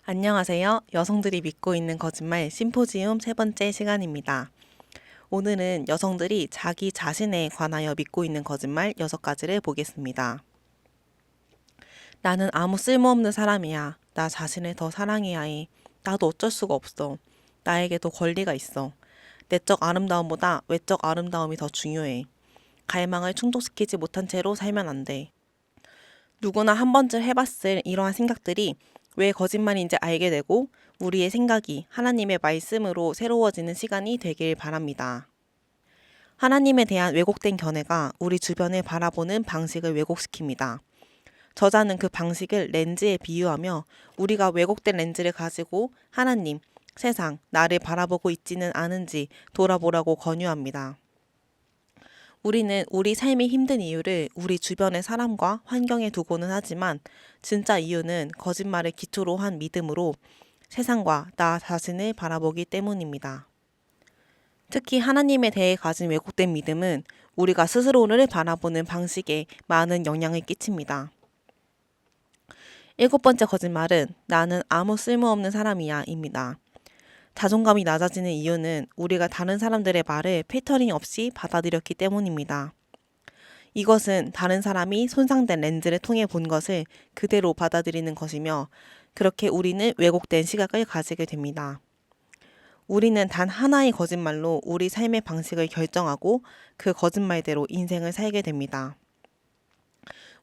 안녕하세요. 여성들이 믿고 있는 거짓말 심포지움 세 번째 시간입니다. 오늘은 여성들이 자기 자신에 관하여 믿고 있는 거짓말 6가지를 보겠습니다. 나는 아무 쓸모없는 사람이야. 나 자신을 더 사랑해야 해. 나도 어쩔 수가 없어. 나에게도 권리가 있어. 내적 아름다움보다 외적 아름다움이 더 중요해. 갈망을 충족시키지 못한 채로 살면 안 돼. 누구나 한 번쯤 해봤을 이러한 생각들이 왜 거짓말인지 알게 되고 우리의 생각이 하나님의 말씀으로 새로워지는 시간이 되길 바랍니다. 하나님에 대한 왜곡된 견해가 우리 주변을 바라보는 방식을 왜곡시킵니다. 저자는 그 방식을 렌즈에 비유하며 우리가 왜곡된 렌즈를 가지고 하나님, 세상, 나를 바라보고 있지는 않은지 돌아보라고 권유합니다. 우리는 우리 삶이 힘든 이유를 우리 주변의 사람과 환경에 두고는 하지만 진짜 이유는 거짓말을 기초로 한 믿음으로 세상과 나 자신을 바라보기 때문입니다. 특히 하나님에 대해 가진 왜곡된 믿음은 우리가 스스로를 바라보는 방식에 많은 영향을 끼칩니다. 7번째 거짓말은 나는 아무 쓸모없는 사람이야 입니다. 자존감이 낮아지는 이유는 우리가 다른 사람들의 말을 필터링 없이 받아들였기 때문입니다. 이것은 다른 사람이 손상된 렌즈를 통해 본 것을 그대로 받아들이는 것이며 그렇게 우리는 왜곡된 시각을 가지게 됩니다. 우리는 단 하나의 거짓말로 우리 삶의 방식을 결정하고 그 거짓말대로 인생을 살게 됩니다.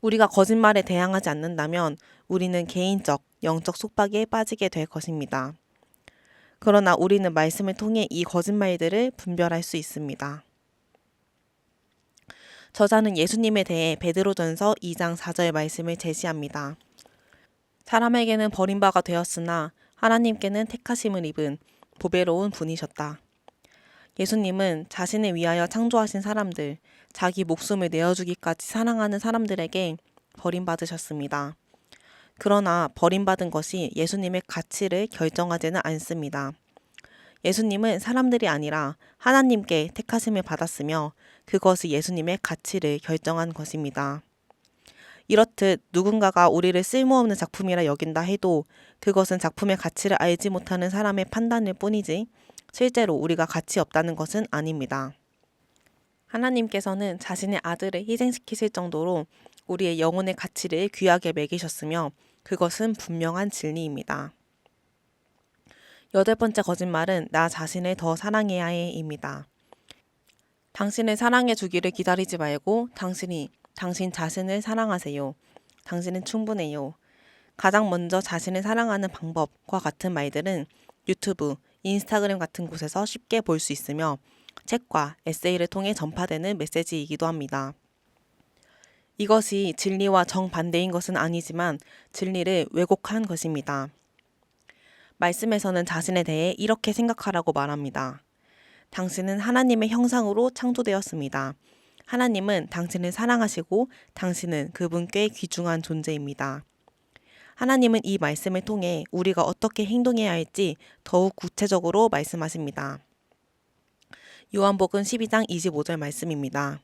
우리가 거짓말에 대항하지 않는다면 우리는 개인적, 영적 속박에 빠지게 될 것입니다. 그러나 우리는 말씀을 통해 이 거짓말들을 분별할 수 있습니다. 저자는 예수님에 대해 베드로전서 2장 4절 말씀을 제시합니다. 사람에게는 버림바가 되었으나 하나님께는 택하심을 입은 보배로운 분이셨다. 예수님은 자신을 위하여 창조하신 사람들, 자기 목숨을 내어주기까지 사랑하는 사람들에게 버림받으셨습니다. 그러나 버림받은 것이 예수님의 가치를 결정하지는 않습니다. 예수님은 사람들이 아니라 하나님께 택하심을 받았으며 그것이 예수님의 가치를 결정한 것입니다. 이렇듯 누군가가 우리를 쓸모없는 작품이라 여긴다 해도 그것은 작품의 가치를 알지 못하는 사람의 판단일 뿐이지 실제로 우리가 가치 없다는 것은 아닙니다. 하나님께서는 자신의 아들을 희생시키실 정도로 우리의 영혼의 가치를 귀하게 매기셨으며 그것은 분명한 진리입니다. 8번째 거짓말은 나 자신을 더 사랑해야 해입니다. 당신을 사랑해 주기를 기다리지 말고 당신 자신을 사랑하세요. 당신은 충분해요. 가장 먼저 자신을 사랑하는 방법과 같은 말들은 유튜브, 인스타그램 같은 곳에서 쉽게 볼 수 있으며 책과 에세이를 통해 전파되는 메시지이기도 합니다. 이것이 진리와 정반대인 것은 아니지만 진리를 왜곡한 것입니다. 말씀에서는 자신에 대해 이렇게 생각하라고 말합니다. 당신은 하나님의 형상으로 창조되었습니다. 하나님은 당신을 사랑하시고 당신은 그분께 귀중한 존재입니다. 하나님은 이 말씀을 통해 우리가 어떻게 행동해야 할지 더욱 구체적으로 말씀하십니다. 요한복음 12장 25절 말씀입니다.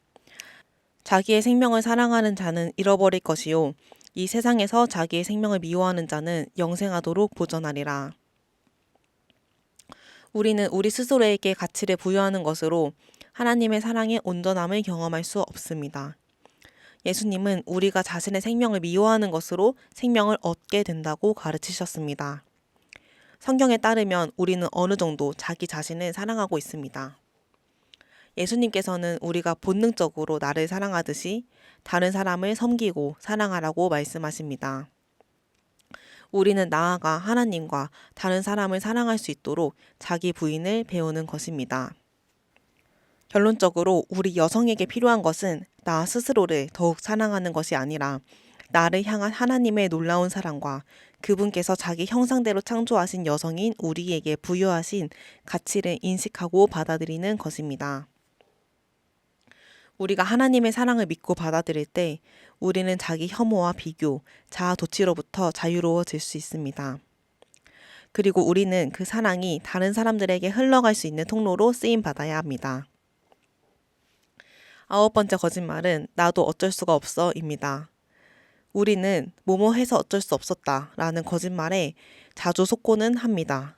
자기의 생명을 사랑하는 자는 잃어버릴 것이요 이 세상에서 자기의 생명을 미워하는 자는 영생하도록 보전하리라. 우리는 우리 스스로에게 가치를 부여하는 것으로 하나님의 사랑의 온전함을 경험할 수 없습니다. 예수님은 우리가 자신의 생명을 미워하는 것으로 생명을 얻게 된다고 가르치셨습니다. 성경에 따르면 우리는 어느 정도 자기 자신을 사랑하고 있습니다. 예수님께서는 우리가 본능적으로 나를 사랑하듯이 다른 사람을 섬기고 사랑하라고 말씀하십니다. 우리는 나아가 하나님과 다른 사람을 사랑할 수 있도록 자기 부인을 배우는 것입니다. 결론적으로 우리 여성에게 필요한 것은 나 스스로를 더욱 사랑하는 것이 아니라 나를 향한 하나님의 놀라운 사랑과 그분께서 자기 형상대로 창조하신 여성인 우리에게 부여하신 가치를 인식하고 받아들이는 것입니다. 우리가 하나님의 사랑을 믿고 받아들일 때 우리는 자기 혐오와 비교, 자아 도취로부터 자유로워질 수 있습니다. 그리고 우리는 그 사랑이 다른 사람들에게 흘러갈 수 있는 통로로 쓰임 받아야 합니다. 9번째 거짓말은 나도 어쩔 수가 없어입니다. 우리는 뭐뭐 해서 어쩔 수 없었다 라는 거짓말에 자주 속고는 합니다.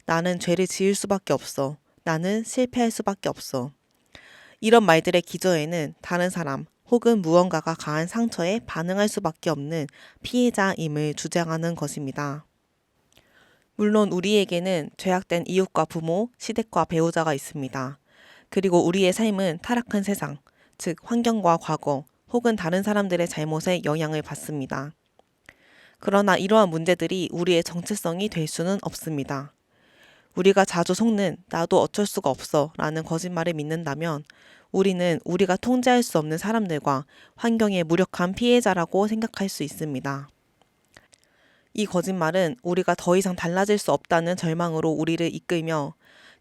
나는 죄를 지을 수밖에 없어. 나는 실패할 수밖에 없어. 이런 말들의 기저에는 다른 사람 혹은 무언가가 가한 상처에 반응할 수밖에 없는 피해자임을 주장하는 것입니다. 물론 우리에게는 죄악된 이웃과 부모, 시댁과 배우자가 있습니다. 그리고 우리의 삶은 타락한 세상, 즉 환경과 과거 혹은 다른 사람들의 잘못에 영향을 받습니다. 그러나 이러한 문제들이 우리의 정체성이 될 수는 없습니다. 우리가 자주 속는 나도 어쩔 수가 없어 라는 거짓말을 믿는다면 우리는 우리가 통제할 수 없는 사람들과 환경의 무력한 피해자라고 생각할 수 있습니다. 이 거짓말은 우리가 더 이상 달라질 수 없다는 절망으로 우리를 이끌며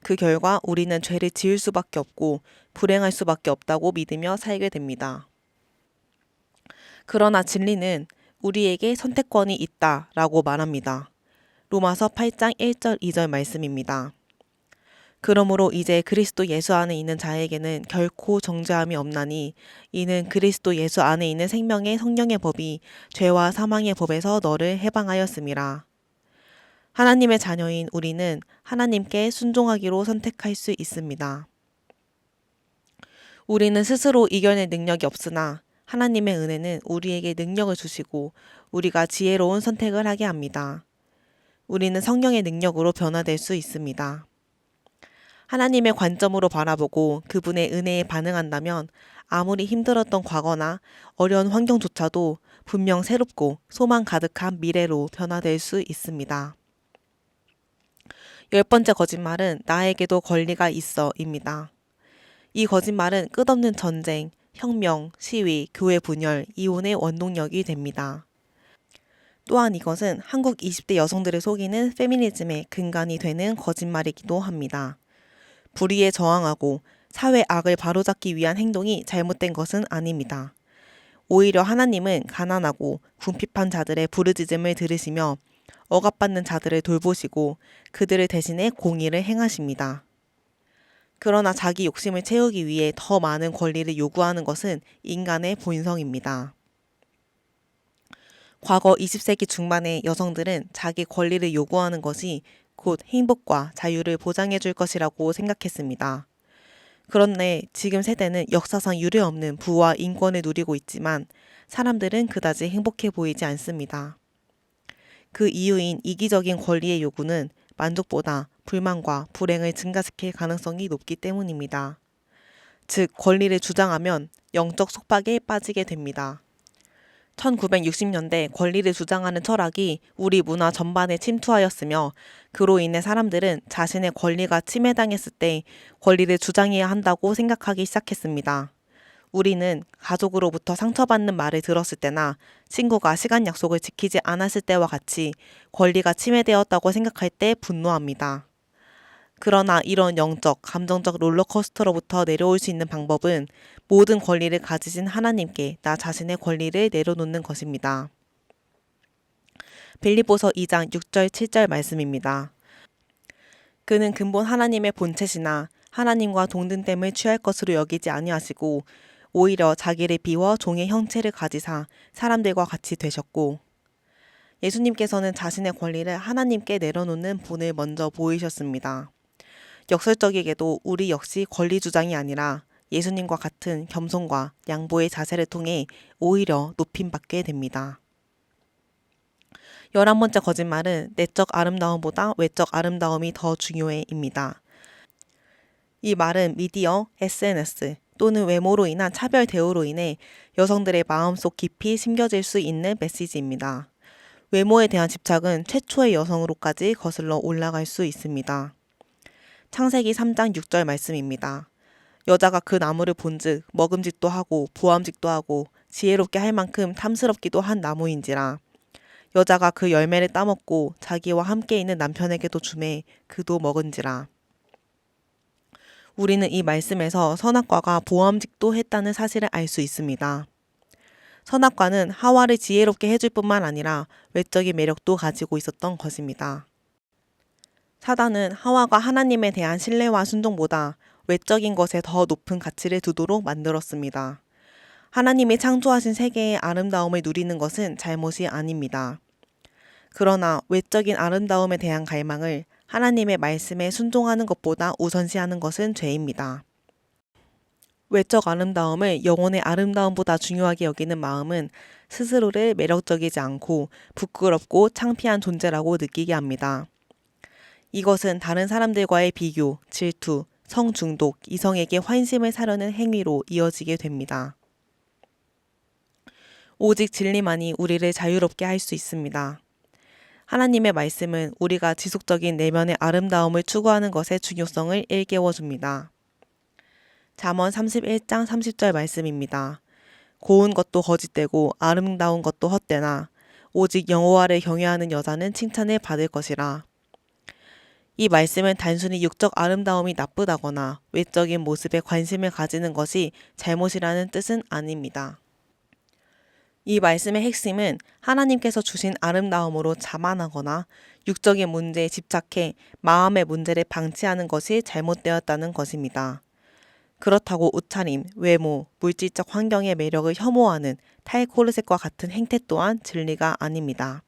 그 결과 우리는 죄를 지을 수밖에 없고 불행할 수밖에 없다고 믿으며 살게 됩니다. 그러나 진리는 우리에게 선택권이 있다라고 말합니다. 로마서 8장 1절 2절 말씀입니다. 그러므로 이제 그리스도 예수 안에 있는 자에게는 결코 정죄함이 없나니 이는 그리스도 예수 안에 있는 생명의 성령의 법이 죄와 사망의 법에서 너를 해방하였음이라. 하나님의 자녀인 우리는 하나님께 순종하기로 선택할 수 있습니다. 우리는 스스로 이겨낼 능력이 없으나 하나님의 은혜는 우리에게 능력을 주시고 우리가 지혜로운 선택을 하게 합니다. 우리는 성령의 능력으로 변화될 수 있습니다. 하나님의 관점으로 바라보고 그분의 은혜에 반응한다면 아무리 힘들었던 과거나 어려운 환경조차도 분명 새롭고 소망 가득한 미래로 변화될 수 있습니다. 10번째 거짓말은 나에게도 권리가 있어입니다. 이 거짓말은 끝없는 전쟁, 혁명, 시위, 교회 분열, 이혼의 원동력이 됩니다. 또한 이것은 한국 20대 여성들을 속이는 페미니즘의 근간이 되는 거짓말이기도 합니다. 불의에 저항하고 사회 악을 바로잡기 위한 행동이 잘못된 것은 아닙니다. 오히려 하나님은 가난하고 궁핍한 자들의 부르짖음을 들으시며 억압받는 자들을 돌보시고 그들을 대신해 공의를 행하십니다. 그러나 자기 욕심을 채우기 위해 더 많은 권리를 요구하는 것은 인간의 본성입니다. 과거 20세기 중반의 여성들은 자기 권리를 요구하는 것이 곧 행복과 자유를 보장해 줄 것이라고 생각했습니다. 그런데 지금 세대는 역사상 유례없는 부와 인권을 누리고 있지만 사람들은 그다지 행복해 보이지 않습니다. 그 이유인 이기적인 권리의 요구는 만족보다 불만과 불행을 증가시킬 가능성이 높기 때문입니다. 즉, 권리를 주장하면 영적 속박에 빠지게 됩니다. 1960년대 권리를 주장하는 철학이 우리 문화 전반에 침투하였으며 그로 인해 사람들은 자신의 권리가 침해당했을 때 권리를 주장해야 한다고 생각하기 시작했습니다. 우리는 가족으로부터 상처받는 말을 들었을 때나 친구가 시간 약속을 지키지 않았을 때와 같이 권리가 침해되었다고 생각할 때 분노합니다. 그러나 이런 영적, 감정적 롤러코스터로부터 내려올 수 있는 방법은 모든 권리를 가지신 하나님께 나 자신의 권리를 내려놓는 것입니다. 빌립보서 2장 6절 7절 말씀입니다. 그는 근본 하나님의 본체시나 하나님과 동등됨을 취할 것으로 여기지 아니하시고 오히려 자기를 비워 종의 형체를 가지사 사람들과 같이 되셨고 예수님께서는 자신의 권리를 하나님께 내려놓는 본을 먼저 보이셨습니다. 역설적이게도 우리 역시 권리 주장이 아니라 예수님과 같은 겸손과 양보의 자세를 통해 오히려 높임받게 됩니다. 11번째 거짓말은 내적 아름다움보다 외적 아름다움이 더 중요해입니다. 이 말은 미디어, SNS 또는 외모로 인한 차별 대우로 인해 여성들의 마음속 깊이 심겨질 수 있는 메시지입니다. 외모에 대한 집착은 최초의 여성으로까지 거슬러 올라갈 수 있습니다. 창세기 3장 6절 말씀입니다. 여자가 그 나무를 본즉 먹음직도 하고 보암직도 하고 지혜롭게 할 만큼 탐스럽기도 한 나무인지라. 여자가 그 열매를 따먹고 자기와 함께 있는 남편에게도 주매 그도 먹은지라. 우리는 이 말씀에서 선악과가 보암직도 했다는 사실을 알 수 있습니다. 선악과는 하와를 지혜롭게 해줄 뿐만 아니라 외적인 매력도 가지고 있었던 것입니다. 사단은 하와가 하나님에 대한 신뢰와 순종보다 외적인 것에 더 높은 가치를 두도록 만들었습니다. 하나님이 창조하신 세계의 아름다움을 누리는 것은 잘못이 아닙니다. 그러나 외적인 아름다움에 대한 갈망을 하나님의 말씀에 순종하는 것보다 우선시하는 것은 죄입니다. 외적 아름다움을 영혼의 아름다움보다 중요하게 여기는 마음은 스스로를 매력적이지 않고 부끄럽고 창피한 존재라고 느끼게 합니다. 이것은 다른 사람들과의 비교, 질투, 성중독, 이성에게 환심을 사려는 행위로 이어지게 됩니다. 오직 진리만이 우리를 자유롭게 할 수 있습니다. 하나님의 말씀은 우리가 지속적인 내면의 아름다움을 추구하는 것의 중요성을 일깨워 줍니다. 잠언 31장 30절 말씀입니다. 고운 것도 거짓되고 아름다운 것도 헛되나 오직 여호와를 경외하는 여자는 칭찬을 받을 것이라. 이 말씀은 단순히 육적 아름다움이 나쁘다거나 외적인 모습에 관심을 가지는 것이 잘못이라는 뜻은 아닙니다. 이 말씀의 핵심은 하나님께서 주신 아름다움으로 자만하거나 육적인 문제에 집착해 마음의 문제를 방치하는 것이 잘못되었다는 것입니다. 그렇다고 옷차림, 외모, 물질적 환경의 매력을 혐오하는 탈코르셋과 같은 행태 또한 진리가 아닙니다.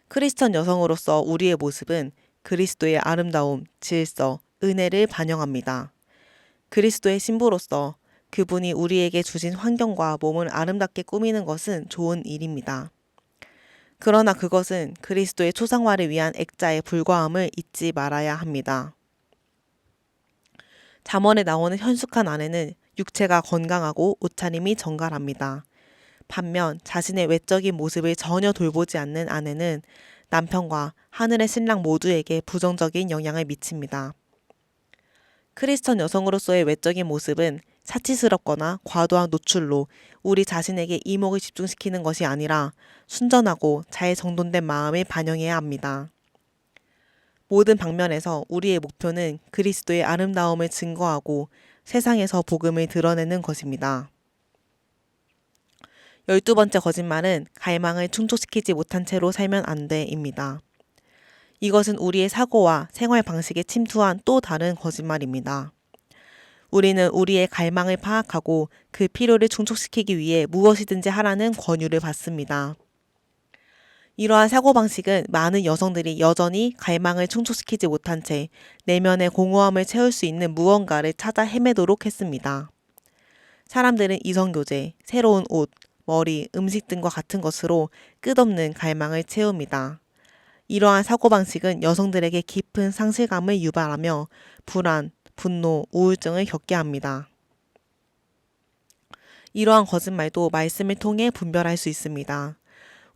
크리스천 여성으로서 우리의 모습은 그리스도의 아름다움, 질서, 은혜를 반영합니다. 그리스도의 신부로서 그분이 우리에게 주신 환경과 몸을 아름답게 꾸미는 것은 좋은 일입니다. 그러나 그것은 그리스도의 초상화를 위한 액자에 불과함을 잊지 말아야 합니다. 잠언에 나오는 현숙한 아내는 육체가 건강하고 옷차림이 정갈합니다. 반면 자신의 외적인 모습을 전혀 돌보지 않는 아내는 남편과 하늘의 신랑 모두에게 부정적인 영향을 미칩니다. 크리스천 여성으로서의 외적인 모습은 사치스럽거나 과도한 노출로 우리 자신에게 이목을 집중시키는 것이 아니라 순전하고 잘 정돈된 마음을 반영해야 합니다. 모든 방면에서 우리의 목표는 그리스도의 아름다움을 증거하고 세상에서 복음을 드러내는 것입니다. 12번째 거짓말은 갈망을 충족시키지 못한 채로 살면 안 돼입니다. 이것은 우리의 사고와 생활 방식에 침투한 또 다른 거짓말입니다. 우리는 우리의 갈망을 파악하고 그 필요를 충족시키기 위해 무엇이든지 하라는 권유를 받습니다. 이러한 사고방식은 많은 여성들이 여전히 갈망을 충족시키지 못한 채 내면의 공허함을 채울 수 있는 무언가를 찾아 헤매도록 했습니다. 사람들은 이성교제, 새로운 옷, 머리, 음식 등과 같은 것으로 끝없는 갈망을 채웁니다. 이러한 사고방식은 여성들에게 깊은 상실감을 유발하며 불안, 분노, 우울증을 겪게 합니다. 이러한 거짓말도 말씀을 통해 분별할 수 있습니다.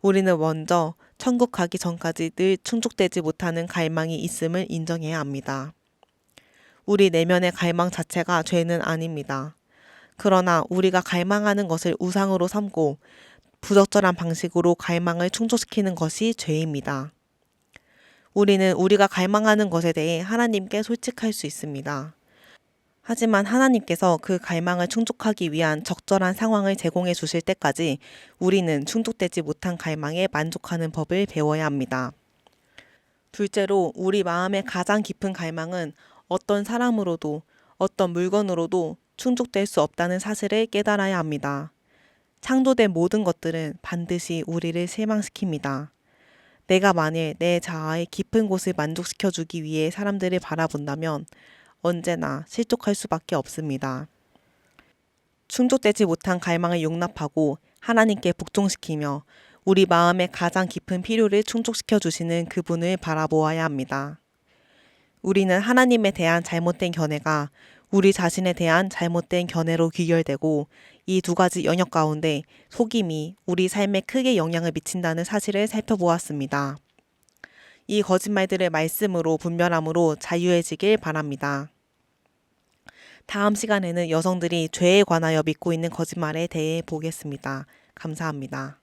우리는 먼저 천국 가기 전까지 늘 충족되지 못하는 갈망이 있음을 인정해야 합니다. 우리 내면의 갈망 자체가 죄는 아닙니다. 그러나 우리가 갈망하는 것을 우상으로 삼고 부적절한 방식으로 갈망을 충족시키는 것이 죄입니다. 우리는 우리가 갈망하는 것에 대해 하나님께 솔직할 수 있습니다. 하지만 하나님께서 그 갈망을 충족하기 위한 적절한 상황을 제공해 주실 때까지 우리는 충족되지 못한 갈망에 만족하는 법을 배워야 합니다. 둘째로 우리 마음의 가장 깊은 갈망은 어떤 사람으로도 어떤 물건으로도 충족될 수 없다는 사실을 깨달아야 합니다. 창조된 모든 것들은 반드시 우리를 실망시킵니다. 내가 만일 내 자아의 깊은 곳을 만족시켜주기 위해 사람들을 바라본다면 언제나 실족할 수밖에 없습니다. 충족되지 못한 갈망을 용납하고 하나님께 복종시키며 우리 마음의 가장 깊은 필요를 충족시켜 주시는 그분을 바라보아야 합니다. 우리는 하나님에 대한 잘못된 견해가 우리 자신에 대한 잘못된 견해로 귀결되고 이 두 가지 영역 가운데 속임이 우리 삶에 크게 영향을 미친다는 사실을 살펴보았습니다. 이 거짓말들을 말씀으로 분별함으로 자유해지길 바랍니다. 다음 시간에는 여성들이 죄에 관하여 믿고 있는 거짓말에 대해 보겠습니다. 감사합니다.